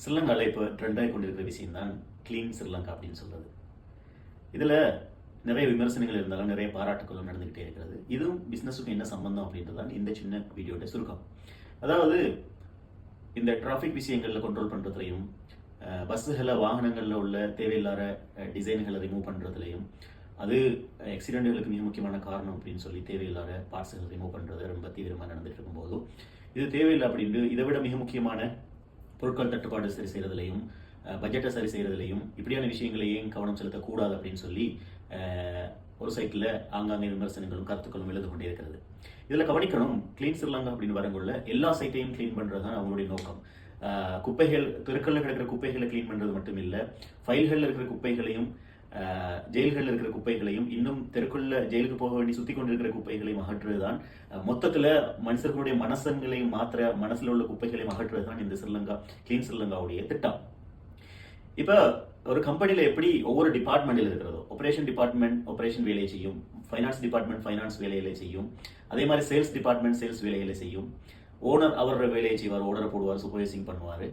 ஸ்ரீலங்காவில் இப்போ ட்ரெண்டாகி கொண்டிருக்கிற விஷயம் தான் கிளீன் ஸ்ரீலங்கா அப்படின்னு சொல்றது. இதில் நிறைய விமர்சனங்கள் இருந்தாலும் நிறைய பாராட்டுகளும் நடந்துகிட்டே இருக்கிறது. இதுவும் பிஸ்னஸுக்கும் என்ன சம்பந்தம் அப்படின்றது தான் இந்த சின்ன வீடியோட சுருக்கம். அதாவது இந்த டிராஃபிக் விஷயங்களில் கண்ட்ரோல் பண்ணுறதுலையும், பஸ்ஸுகளில் வாகனங்களில் உள்ள தேவையில்லாத டிசைன்களை ரிமூவ் பண்ணுறதுலையும், அது ஆக்சிடென்ட்களுக்கு மிக முக்கியமான காரணம் அப்படின்னு சொல்லி தேவையில்லாத பார்ட்ஸுகளை ரிமூவ் பண்ணுறது ரொம்ப தீவிரமாக நடந்துட்டு இருக்கும்போதும், இது தேவையில்லை அப்படின்ட்டு இதை விட மிக முக்கியமான பொருட்கள் தட்டுப்பாடு சரி செய்கிறதுலையும், பட்ஜெட்டை சரி செய்கிறதுலையும் இப்படியான விஷயங்களையும் கவனம் செலுத்தக்கூடாது அப்படின்னு சொல்லி ஒரு சைட்டில் ஆங்காங்கே விமர்சனங்களும் கருத்துக்களும் எழுது கொண்டே இருக்கிறது. இதில் கவனிக்கணும், கிளீன் ஸ்ரீலங்கா அப்படின்னு வரங்குள்ள எல்லா சைட்டையும் கிளீன் பண்ணுறது தான் அவங்களுடைய நோக்கம். குப்பைகள், தெருக்களில் கிடக்கிற குப்பைகளை கிளீன் பண்ணுறது மட்டும் இல்லை, ஃபைல்களில் இருக்கிற குப்பைகளையும், ஜெயில்களில் இருக்கிற குப்பைகளையும், இன்னும் தெருக்குள்ள ஜெயிலுக்கு போக வேண்டி சுற்றி கொண்டிருக்கிற குப்பைகளையும் அகற்றுவது தான் மொத்தத்தில் மனுஷர்களுடைய மனசங்களையும் மாத்திர மனசில் உள்ள குப்பைகளையும் அகற்றுவது தான் இந்த ஸ்ரீலங்கா கிளீன் ஸ்ரீலங்காவுடைய திட்டம். இப்போ ஒரு கம்பெனியில் எப்படி ஒவ்வொரு டிபார்ட்மெண்ட்டில் இருக்கிறதோ, ஆபரேஷன் டிபார்ட்மெண்ட் ஆபரேஷன் வேலையை செய்யும், ஃபைனான்ஸ் டிபார்ட்மெண்ட் ஃபைனான்ஸ் வேலைகளை செய்யும், அதே மாதிரி சேல்ஸ் டிபார்ட்மெண்ட் சேல்ஸ் வேலைகளை செய்யும், ஓனர் அவரோட வேலையை செய்வார், ஓர்டரை போடுவார், சூப்பர்வைசிங் பண்ணுவார்.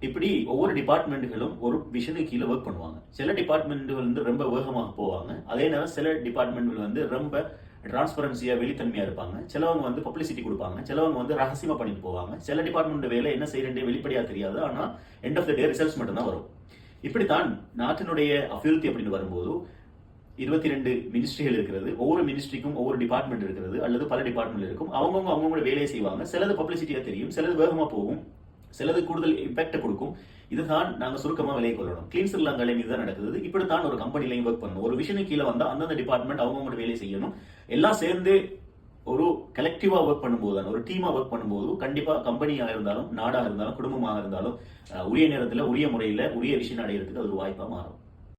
இப்படி ஒவ்வொரு டிபார்ட்மெண்ட்டுகளும் ஒரு விஷனுக்கு கீழே ஒர்க் பண்ணுவாங்க. சில டிபார்ட்மெண்ட்டுகள் வந்து ரொம்ப வேகமாக போவாங்க, அதே நேரம் சில டிபார்ட்மெண்ட்கள் வந்து ரொம்ப டிரான்ஸ்பரன்சியாக வெளித்தன்மையாக இருப்பாங்க. சிலவங்க வந்து பப்ளிசிட்டி கொடுப்பாங்க, சிலவங்க வந்து ரகசியமாக பண்ணிட்டு போவாங்க. சில டிபார்ட்மெண்ட் வேலை என்ன செய்யறே வெளிப்படையாக தெரியாது, ஆனால் end of the day results மட்டும்தான் வரும். இப்படித்தான் நாட்டினுடைய அபிவிருத்தி அப்படின்னு வரும்போது 22 மினிஸ்ட்ரிகள் இருக்கிறது. ஒவ்வொரு மினிஸ்ட்ரிக்கும் ஒவ்வொரு டிபார்ட்மெண்ட் இருக்கிறது, அல்லது பல டிபார்ட்மெண்ட் இருக்கும். அவங்களோட வேலையை செய்வாங்க. சிலது பப்ளிசிட்டியா தெரியும், சிலது வேகமா போகும், சிலது கூடுதல் இம்பாக்ட் கொடுக்கும். இதுதான் நாங்கள் சுருக்கமாக விலை கொள்ளணும். கிளீன் ஸ்ரீலங்காலையும் இதுதான் நடக்குது. இப்படித்தான் ஒரு கம்பெனிலையும் ஒர்க் பண்ணணும். ஒரு விஷயம் கீழே வந்தால் அந்தந்த டிபார்ட்மெண்ட் அவங்களோட வேலையை செய்யணும். எல்லாம் சேர்ந்து ஒரு கலெக்டிவா ஒர்க் பண்ணும்போது தான், ஒரு டீமா ஒர்க் பண்ணும்போது கண்டிப்பா கம்பெனியாக இருந்தாலும், நாடாக இருந்தாலும், குடும்பமாக இருந்தாலும் உரிய நேரத்தில் உரிய முறையில் உரிய விஷயம் அடைகிறதுக்கு அது ஒரு வாய்ப்பாக மாறும்.